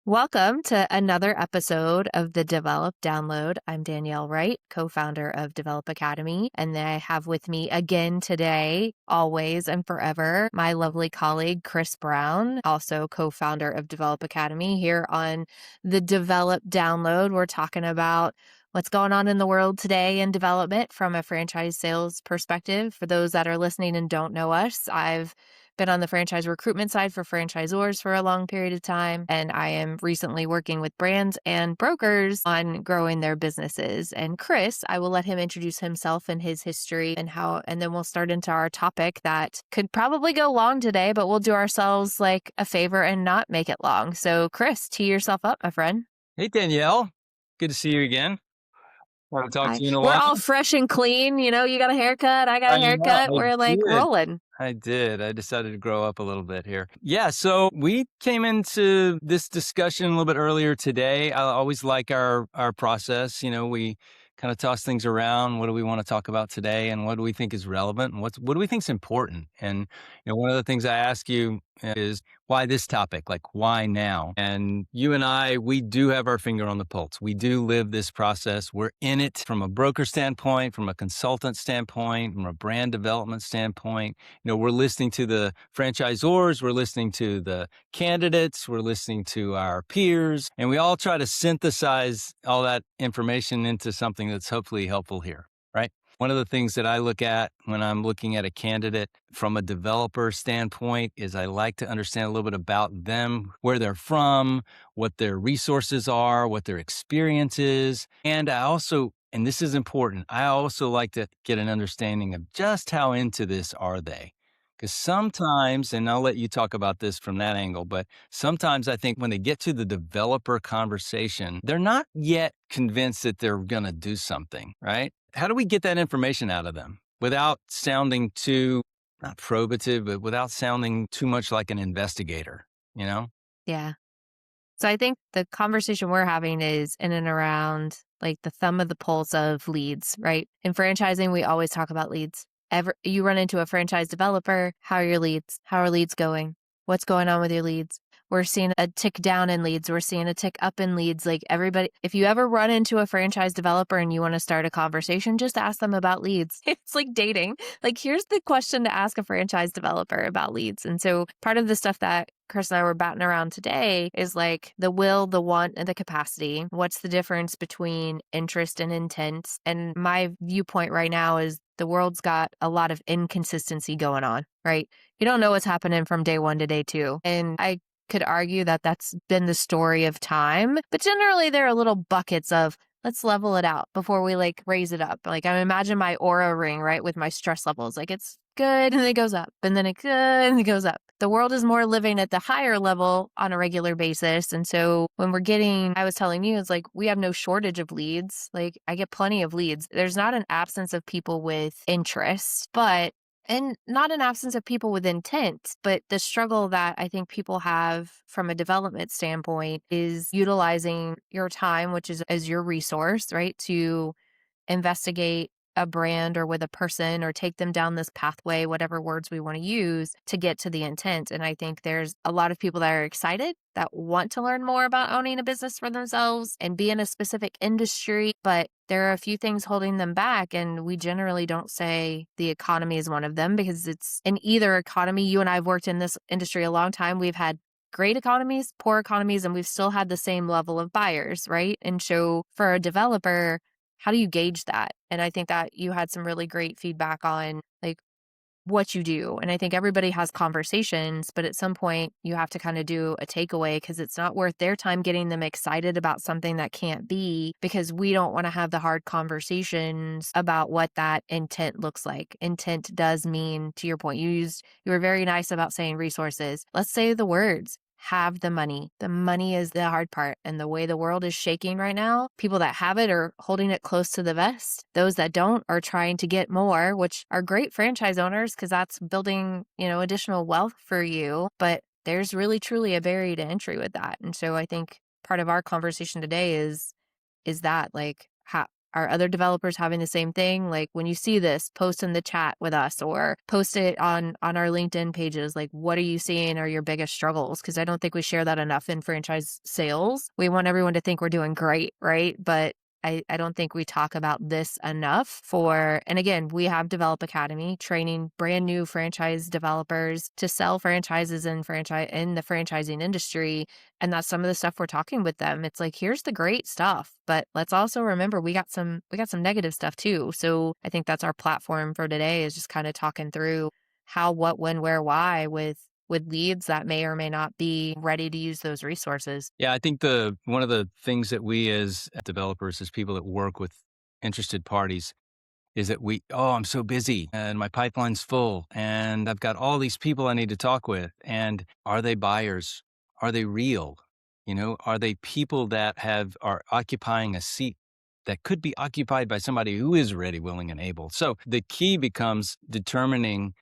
Welcome to another episode of the Dvelop Download. I'm Danielle Wright, co-founder of Dvelop Academy, and I have with me again today, always and forever, my lovely colleague, Chris Brown, also co-founder of Dvelop Academy. Here on the Dvelop Download, we're talking about what's going on in the world today in development from a franchise sales perspective. For those that are listening and don't know us, I've been on the franchise recruitment side for franchisors for a long period of time, and I am recently working with brands and brokers on growing their businesses. And Chris, I will let him introduce himself and his history and then we'll start into our topic that could probably go long today, but we'll do ourselves like a favor and not make it long. So Chris, tee yourself up, my friend. Hey, Danielle. Good to see you again. Want to talk Hi. to you in a We're while? all fresh and clean. You know, you got a haircut, I got I a know, haircut. I We're like did. rolling. I did. I decided to grow up a little bit here. Yeah, so we came into this discussion a little bit earlier today. I always like our process. We kind of toss things around. What do we want to talk about today, and what do we think is relevant, and what do we think is important? And one of the things I ask you is why this topic? Like, why now? And you and I, we do have our finger on the pulse. We do live this process. We're in it from a broker standpoint, from a consultant standpoint, from a brand development standpoint. We're listening to the franchisors, we're listening to the candidates, we're listening to our peers, and we all try to synthesize all that information into something that's hopefully helpful here, right? One of the things that I look at when I'm looking at a candidate from a developer standpoint is I like to understand a little bit about them, where they're from, what their resources are, what their experience is. And and this is important, I also like to get an understanding of just how into this are they. Because sometimes, and I'll let you talk about this from that angle, but sometimes I think when they get to the developer conversation, they're not yet convinced that they're going to do something, right? How do we get that information out of them without sounding too, not probative, but without sounding too much like an investigator, you know? Yeah. So I think the conversation we're having is in and around like the thumb of the pulse of leads, right? In franchising, we always talk about leads. You run into a franchise developer, how are your leads? How are leads going? What's going on with your leads? We're seeing a tick down in leads. We're seeing a tick up in leads. Like everybody, if you ever run into a franchise developer and you want to start a conversation, just ask them about leads. It's like dating. Like, here's the question to ask a franchise developer about leads. And so part of the stuff that Chris and I were batting around today is like the will, the want, and the capacity. What's the difference between interest and intent? And my viewpoint right now is the world's got a lot of inconsistency going on, right? You don't know what's happening from day one to day two. And I could argue that that's been the story of time, but generally there are little buckets of let's level it out before we like raise it up. Like I imagine my aura ring, right? With my stress levels, like it's good and it goes up and then it's good and it goes up. The world is more living at the higher level on a regular basis. And so when I was telling you, it's like we have no shortage of leads. Like I get plenty of leads. There's not an absence of people with interest, and not an absence of people with intent, but the struggle that I think people have from a development standpoint is utilizing your time, which is as your resource, right? To investigate a brand or with a person or take them down this pathway, whatever words we want to use to get to the intent. And I think there's a lot of people that are excited that want to learn more about owning a business for themselves and be in a specific industry, but there are a few things holding them back. And we generally don't say the economy is one of them because it's in either economy. You and I have worked in this industry a long time. We've had great economies, poor economies, and we've still had the same level of buyers, right? And so for a developer, how do you gauge that? And I think that you had some really great feedback on like what you do. And I think everybody has conversations, but at some point you have to kind of do a takeaway because it's not worth their time getting them excited about something that can't be because we don't want to have the hard conversations about what that intent looks like. Intent does mean, to your point, you were very nice about saying resources. Let's say the words. Have the money. The money is the hard part. And the way the world is shaking right now, people that have it are holding it close to the vest. Those that don't are trying to get more, which are great franchise owners because that's building, additional wealth for you. But there's really truly a barrier to entry with that. And so I think part of our conversation today is that like are other developers having the same thing? Like, when you see this, post in the chat with us or post it on our LinkedIn pages. Like, what are you seeing are your biggest struggles? Because I don't think we share that enough in franchise sales. We want everyone to think we're doing great, right? But I don't think we talk about this enough and again, we have Develop Academy training brand new franchise developers to sell franchises in the franchising industry. And that's some of the stuff we're talking with them. It's like, here's the great stuff, but let's also remember we got some negative stuff too. So I think that's our platform for today, is just kind of talking through how, what, when, where, why with leads that may or may not be ready to use those resources. Yeah, I think one of the things that we as developers, as people that work with interested parties, is that I'm so busy and my pipeline's full and I've got all these people I need to talk with. And are they buyers? Are they real? Are they people that are occupying a seat that could be occupied by somebody who is ready, willing, and able? So the key becomes determining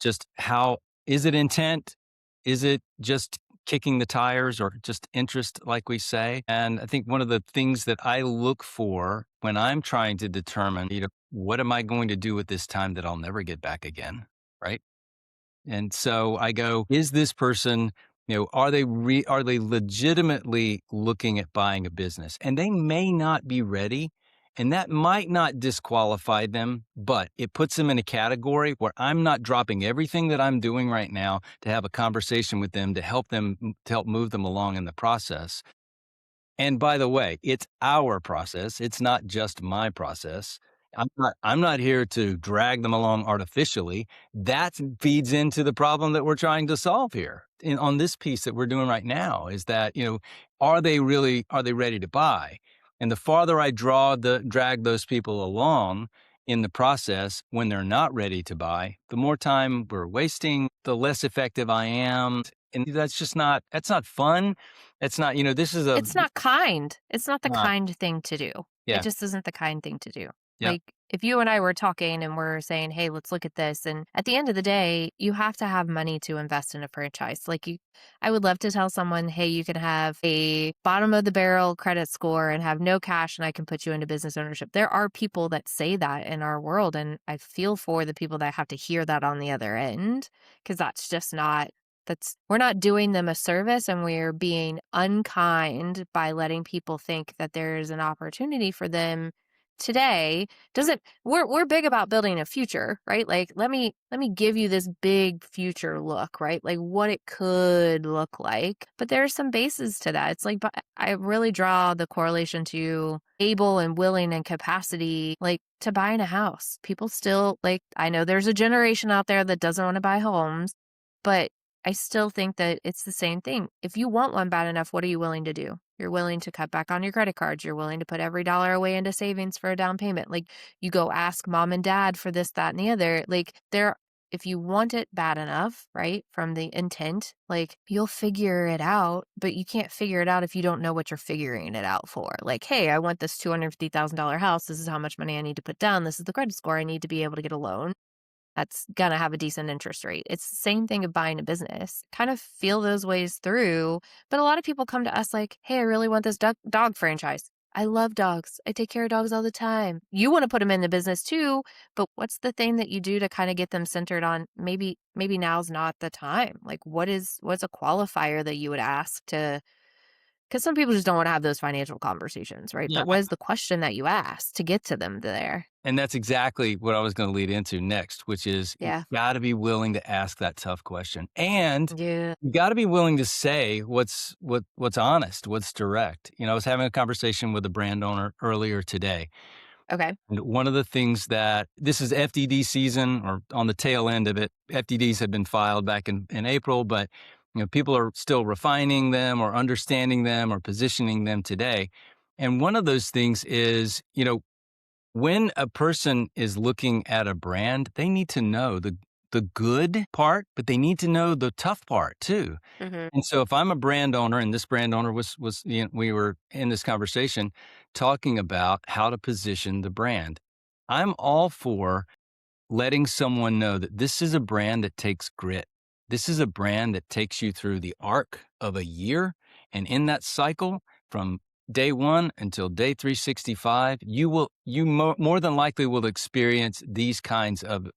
just how is it intent? Is it just kicking the tires or just interest, like we say? And I think one of the things that I look for when I'm trying to determine, what am I going to do with this time that I'll never get back again? Right. And so I go, is this person, are they legitimately looking at buying a business? And they may not be ready. And that might not disqualify them, but it puts them in a category where I'm not dropping everything that I'm doing right now to have a conversation with them to help move them along in the process. And by the way, it's our process. It's not just my process. I'm not here to drag them along artificially. That feeds into the problem that we're trying to solve here on this piece that we're doing right now, is that, are they ready to buy? And the farther I drag those people along in the process when they're not ready to buy, the more time we're wasting, the less effective I am. And that's not fun. It's not, this is It's not kind. It's not the not, kind thing to do. It yeah, just isn't the kind thing to do. yeah. Like, if you and I were talking and we're saying, "Hey, let's look at this." And at the end of the day, you have to have money to invest in a franchise. I would love to tell someone, "Hey, you can have a bottom of the barrel credit score and have no cash and I can put you into business ownership." There are people that say that in our world, and I feel for the people that have to hear that on the other end, because that's just not we're not doing them a service, and we're being unkind by letting people think that there's an opportunity for them today. Doesn't We're big about building a future, right? Like, let me give you this big future look, right? Like what it could look like. But there's some bases to that. It's like, but I really draw the correlation to able and willing and capacity, like to buying a house. People still, like, I know there's a generation out there that doesn't want to buy homes, but I still think that it's the same thing. If you want one bad enough, what are you willing to do? You're willing to cut back on your credit cards. You're willing to put every dollar away into savings for a down payment. Like, you go ask mom and dad for this, that, and the other. Like, if you want it bad enough, right, from the intent, like, you'll figure it out, but you can't figure it out if you don't know what you're figuring it out for. Like, hey, I want this $250,000 house. This is how much money I need to put down. This is the credit score I need to be able to get a loan that's going to have a decent interest rate. It's the same thing of buying a business. Kind of feel those ways through. But a lot of people come to us like, hey, I really want this dog franchise. I love dogs. I take care of dogs all the time. You want to put them in the business too, but what's the thing that you do to kind of get them centered on maybe now's not the time? Like, what's a qualifier that you would ask to, because some people just don't want to have those financial conversations, right? Yeah. But what is the question that you ask to get to them there? And that's exactly what I was going to lead into next, which is you Yeah. got to be willing to ask that tough question. And Yeah. you got to be willing to say what's honest, what's direct. I was having a conversation with a brand owner earlier today. Okay. And one of the things that this is FDD season, or on the tail end of it. FDDs have been filed back in April, but people are still refining them or understanding them or positioning them today. And one of those things is, when a person is looking at a brand, they need to know the good part, but they need to know the tough part too. Mhm. And so if I'm a brand owner, and this brand owner was we were in this conversation talking about how to position the brand. I'm all for letting someone know that this is a brand that takes grit. This is a brand that takes you through the arc of a year. And in that cycle, from day 1 until day 365, more than likely will experience these kinds of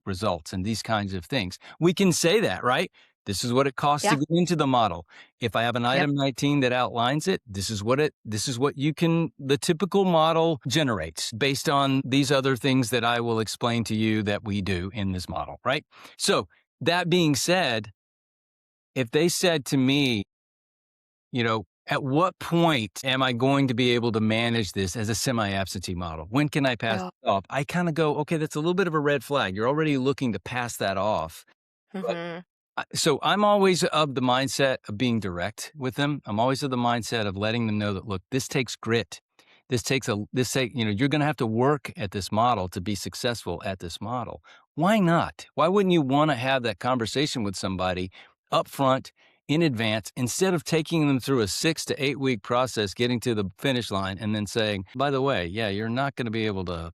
results and these kinds of things. We can say that, right? This is what it costs to Yeah. get into the model. If I have an Yep. item 19 that outlines it, this is what the typical model generates based on these other things that I will explain to you that we do in this model, right? So that being said, if they said to me, at what point am I going to be able to manage this as a semi-absentee model? When can I pass Oh. it off? I kind of go, okay, that's a little bit of a red flag. You're already looking to pass that off. But Mhm. so I'm always of the mindset of being direct with them. I'm always of the mindset of letting them know that, look, this takes grit. You're going to have to work at this model to be successful at this model. Why not? Why wouldn't you want to have that conversation with somebody up front in advance instead of taking them through a 6 to 8 week process, getting to the finish line and then saying, by the way, yeah, you're not going to be able to,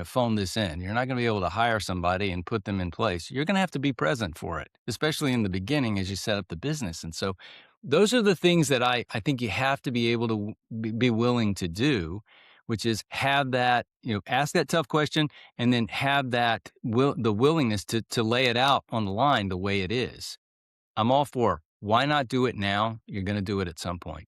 phone this in. You're not going to be able to hire somebody and put them in place. You're going to have to be present for it, especially in the beginning as you set up the business. And so those are the things that I think you have to be able to be willing to do, which is have that, ask that tough question and then have the willingness to lay it out on the line the way it is. I'm all for why not do it now? You're going to do it at some point.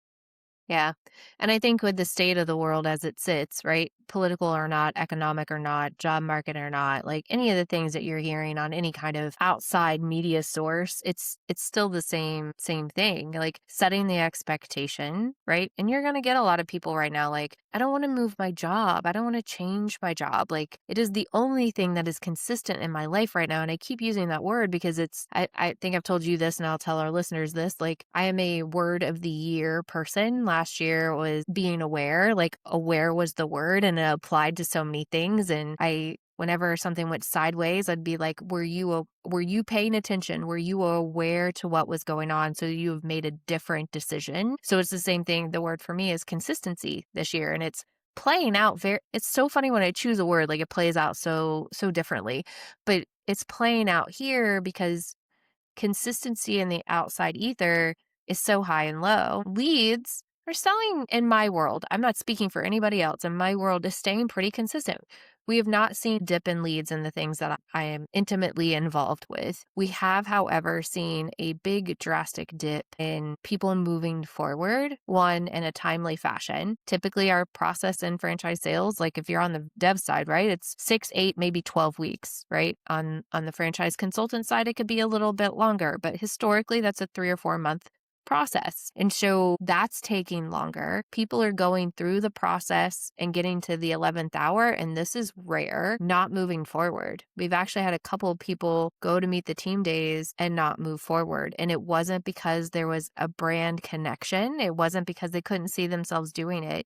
Yeah. And I think with the state of the world as it sits, right? Political or not, economic or not, job market or not, like any of the things that you're hearing on any kind of outside media source, it's still the same thing. Like setting the expectation, right? And you're going to get a lot of people right now like, I don't want to move my job. I don't want to change my job. Like it is the only thing that is consistent in my life right now. And I keep using that word because I think I've told you this and I'll tell our listeners this. Like I am a word of the year person. Last year was being aware, like aware was the word and it applied to so many things. And whenever something went sideways, I'd be like, were you paying attention? Were you aware to what was going on? So you have made a different decision. So it's the same thing. The word for me is consistency this year. And it's playing out it's so funny when I choose a word, like it plays out so differently, but it's playing out here because consistency in the outside ether is so high and low. Leads are selling in my world. I'm not speaking for anybody else. In my world is staying pretty consistent. We have not seen dip in leads in the things that I am intimately involved with. We have, however, seen a big drastic dip in people moving forward, one in a timely fashion. Typically our process in franchise sales, like if you're on the dev side, right, it's 6, 8, maybe 12 weeks, right? On the franchise consultant side, it could be a little bit longer, but historically that's a 3 or 4 month process. And so that's taking longer. People are going through the process and getting to the 11th hour, and this is rare, not moving forward. We've actually had a couple of people go to meet the team days and not move forward. And it wasn't because there was a brand connection. It wasn't because they couldn't see themselves doing it.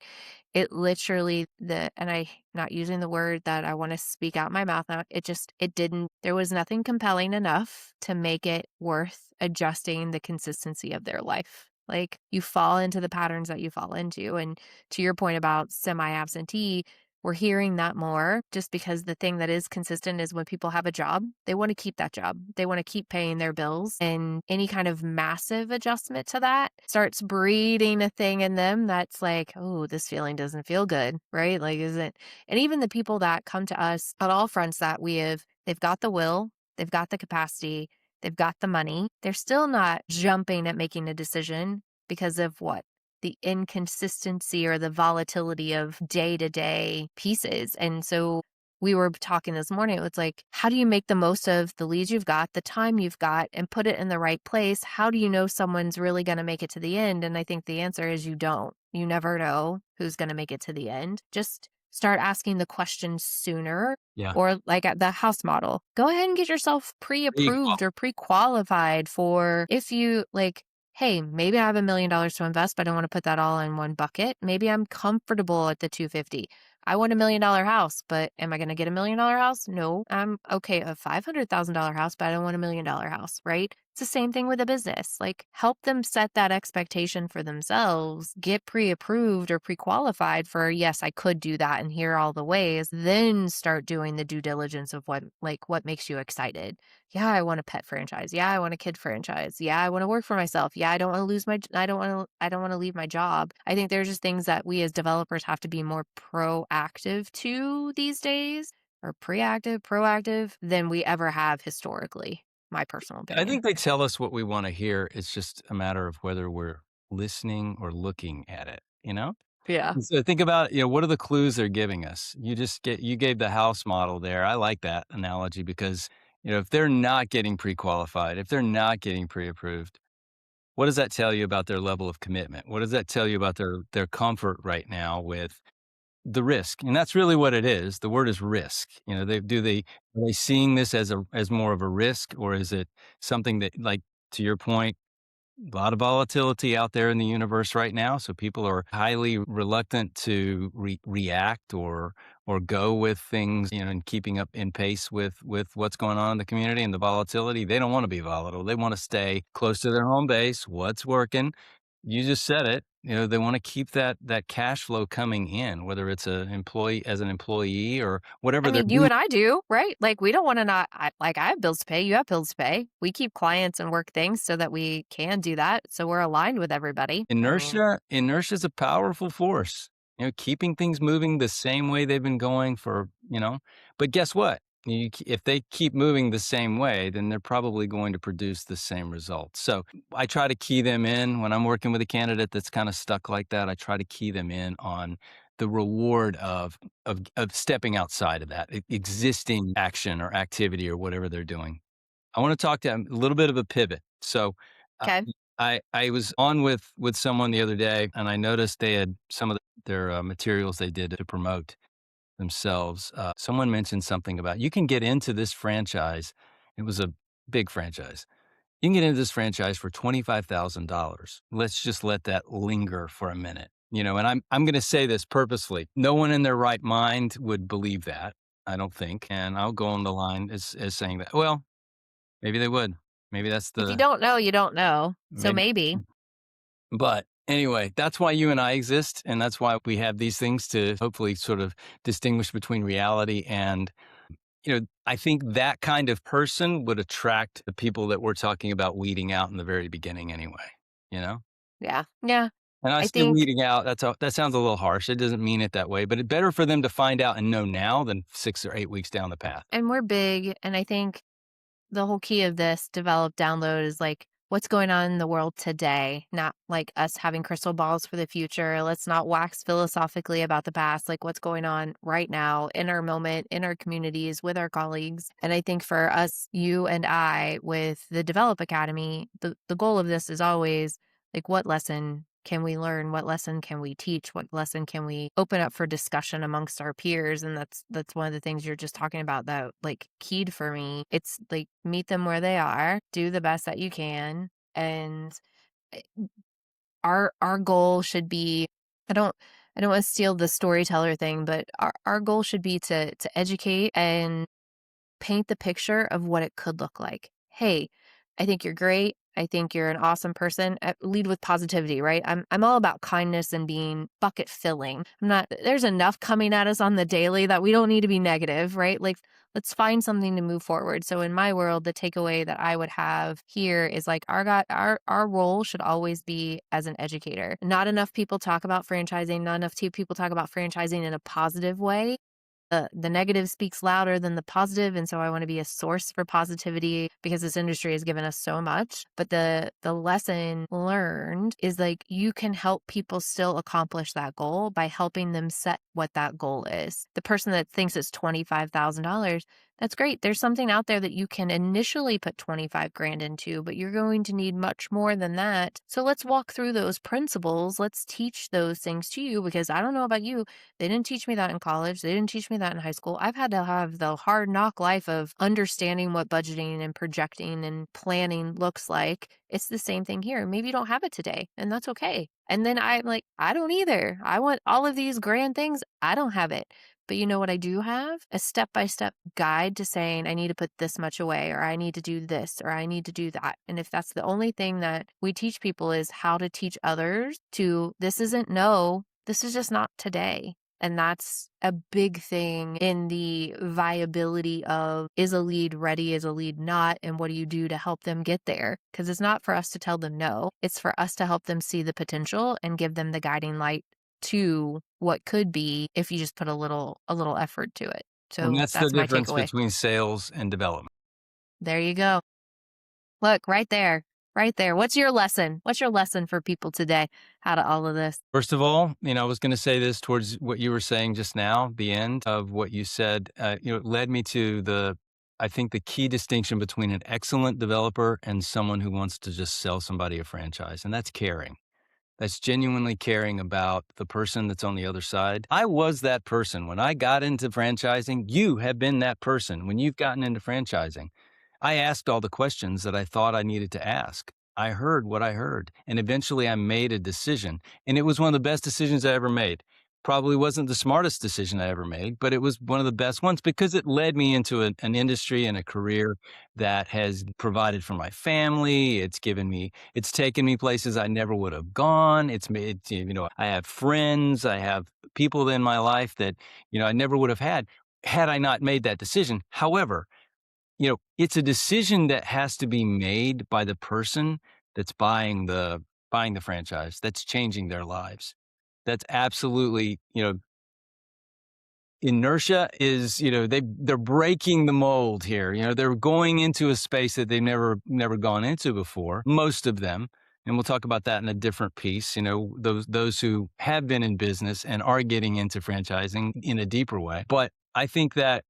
It literally and I not using the word that I want to speak out my mouth now. It didn't, there was nothing compelling enough to make it worth adjusting the consistency of their life. Like you fall into the patterns that you fall into. And to your point about semi-absentee, we're hearing that more just because the thing that is consistent is when people have a job, they want to keep that job. They want to keep paying their bills. And any kind of massive adjustment to that starts breeding a thing in them that's like, oh, this feeling doesn't feel good, right? Like, is it? And even the people that come to us on all fronts that they've got the will, they've got the capacity, they've got the money, they're still not jumping at making a decision because of what? The inconsistency or the volatility of day to day pieces. And so we were talking this morning. It's like, how do you make the most of the leads you've got, the time you've got, and put it in the right place? How do you know someone's really going to make it to the end? And I think the answer is you don't. You never know who's going to make it to the end. Just start asking the questions sooner. Yeah. Or like at the house model, go ahead and get yourself Equal. pre-approved or pre-qualified for if you like, hey, maybe I have $1 million to invest, but I don't want to put that all in one bucket. Maybe I'm comfortable at the 250. I want $1 million house, but am I going to get $1 million house? No, I'm okay. A $500,000 house, but I don't want $1 million house, right? It's the same thing with a business. Like, help them set that expectation for themselves, get pre-approved or pre-qualified for, yes, I could do that and here are all the ways, then start doing the due diligence of what makes you excited. Yeah, I want a pet franchise. Yeah, I want a kid franchise. Yeah, I want to work for myself. Yeah, I don't want to leave my job. I think there's just things that we as developers have to be more proactive to these days, or proactive than we ever have historically. My personal I opinion. think they tell us what we wanna hear. It's just a matter of whether we're listening or looking at it, you know? Yeah. And so think about, what are the clues they're giving us? You gave the house model there. I like that analogy because, if they're not getting pre-qualified, if they're not getting pre-approved, what does that tell you about their level of commitment? What does that tell you about their comfort right now with the risk? And that's really what it is. The word is risk. Are they seeing this as more of a risk, or is it something that, like, to your point, a lot of volatility out there in the universe right now, so people are highly reluctant to react or go with things, and keeping up in pace with what's going on in the community and the volatility. They don't want to be volatile. They want to stay close to their home base. What's working? You just said it. They want to keep that cash flow coming in, whether it's an employee or I whatever they're mean, you doing. and I do, right? Like, we don't wanna not I have bills to pay, you have bills to pay. We keep clients and work things so that we can do that, so we're aligned with everybody. I mean, Inertia is a powerful force, keeping things moving the same way they've been going but guess what? If they keep moving the same way, then they're probably going to produce the same results. So I try to key them in when I'm working with a candidate that's kind of stuck like that. I try to key them in on the reward of stepping outside of that existing action or activity or whatever they're doing. I wanna talk to a little bit of a pivot. So, uh, 'kay. I was on with someone the other day, and I noticed they had some of their, materials they did to promote themselves. Someone mentioned something about, "You can get into this franchise." It was a big franchise. "You can get into this franchise for $25,000. Let's just let that linger for a minute." And I'm gonna say this purposefully. No one in their right mind would believe that, I don't think, and I'll go on the line as saying that. Well, maybe they would. Maybe that's If you the don't know, you don't know. So maybe maybe. but anyway, that's why you and I exist, and that's why we have these things to hopefully sort of distinguish between reality and, I think that kind of person would attract the people that we're talking about weeding out in the very beginning anyway, you know? Yeah. Yeah. And I I say think weeding out, that sounds a little harsh. It doesn't mean it that way, but it's better for them to find out and know now than 6 or 8 weeks down the path. and we're big, and I think the whole key of this develop download is like what's going on in the world today, not like us having crystal balls for the future. Let's not wax philosophically about the past, like what's going on right now in our moment, in our communities, with our colleagues. And I think for us, you and I, with the Develop Academy, the goal of this is always like, what lesson can we learn? What lesson can we teach? What lesson can we open up for discussion amongst our peers? And that's one of the things you're just talking about that like keyed for me. It's like meet them where they are, do the best that you can, and eh, our goal should be I don't I don't want to steal the storyteller thing, but our goal should be to educate and paint the picture of what it could look like. Hey, I think you're great. I think you're an awesome person. Lead with positivity, right? I'm all about kindness and being bucket filling. I'm not there's enough coming at us on the daily that we don't need to be negative, right? Like let's find something to move forward. So in my world, the takeaway that I would have here is like our role should always be as an educator. Not enough people talk about franchising, not enough people talk about franchising in a positive way. The negative speaks louder than the positive, and so I want to be a source for positivity because this industry has given us so much. But the lesson learned is like you can help people still accomplish that goal by helping them set what that goal is. The person that thinks it's $25,000, that's great. There's something out there that you can initially put 25 grand into, but you're going to need much more than that. So let's walk through those principles. Let's teach those things to you because I don't know about you. They didn't teach me that in college. They didn't teach me that in high school. I've had to have the hard knock life of understanding what budgeting and projecting and planning looks like. It's the same thing here. Maybe you don't have it today, and that's okay. And then I'm like, I don't either. I want all of these grand things. I don't have it. But you know what I do have? A step-by-step guide to saying, I need to put this much away, or I need to do this, or I need to do that. And if that's the only thing that we teach people is how to teach others to, this isn't no, this is just not today. And that's a big thing in the viability of, is a lead ready, is a lead not, and what do you do to help them get there? Because it's not for us to tell them no, it's for us to help them see the potential and give them the guiding light to what could be if you just put a little effort to it. And So that's the that's my difference takeaway. between sales and development. There you go. Look, right there. Right there. What's your lesson? What's your lesson for people today out of all of this? First of all, I was going to say this towards what you were saying just now, the end of what you said, it led me to I think the key distinction between an excellent developer and someone who wants to just sell somebody a franchise, and that's caring. That's genuinely caring about the person that's on the other side. I was that person when I got into franchising. You have been that person when you've gotten into franchising. I asked all the questions that I thought I needed to ask. I heard what I heard, and eventually I made a decision. And it was one of the best decisions I ever made. Probably wasn't the smartest decision I ever made, but it was one of the best ones because it led me into an industry and a career that has provided for my family. It's taken me places I never would have gone. It's made, I have friends, I have people in my life that, I never would have had I not made that decision. However, it's a decision that has to be made by the person that's buying the franchise, that's changing their lives. That's absolutely, inertia is, they're breaking the mold here. They're going into a space that they've never gone into before, most of them. And we'll talk about that in a different piece. Those who have been in business and are getting into franchising in a deeper way. But I think that,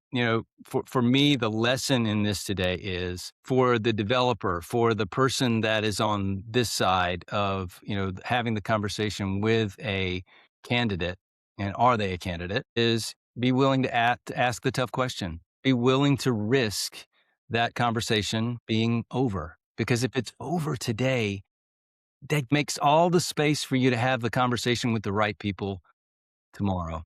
for me, the lesson in this today is for the developer, for the person that is on this side of, having the conversation with a candidate, and are they a candidate, is be willing to ask the tough question. Be willing to risk that conversation being over. Because if it's over today, that makes all the space for you to have the conversation with the right people tomorrow.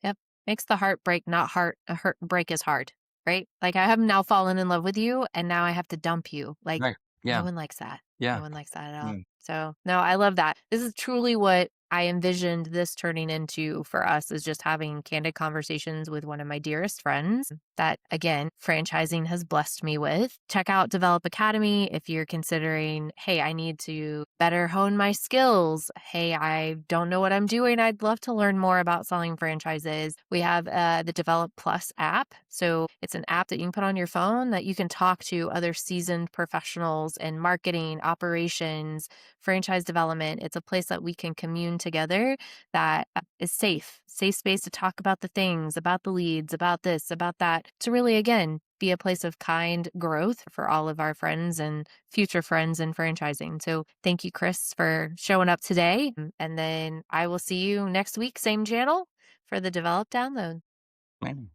Yep. Makes the heart break, not heart, a hurt break is hard, right? Like I have now fallen in love with you and now I have to dump you. Like Right. no Yeah. one likes that. No Yeah. one likes that at all. Mm. So no, I love that. This is truly what I envisioned this turning into for us is just having candid conversations with one of my dearest friends that again, franchising has blessed me with. Check out Develop Academy if you're considering, hey, I need to better hone my skills. Hey, I don't know what I'm doing. I'd love to learn more about selling franchises. We have the Develop Plus app. So it's an app that you can put on your phone that you can talk to other seasoned professionals in marketing, operations, franchise development. It's a place that we can commune together that is safe space to talk about the things, about the leads, about this, about that, to really, again, be a place of kind growth for all of our friends and future friends in franchising. So thank you, Chris, for showing up today. And then I will see you next week, same channel for the Develop Download. Man.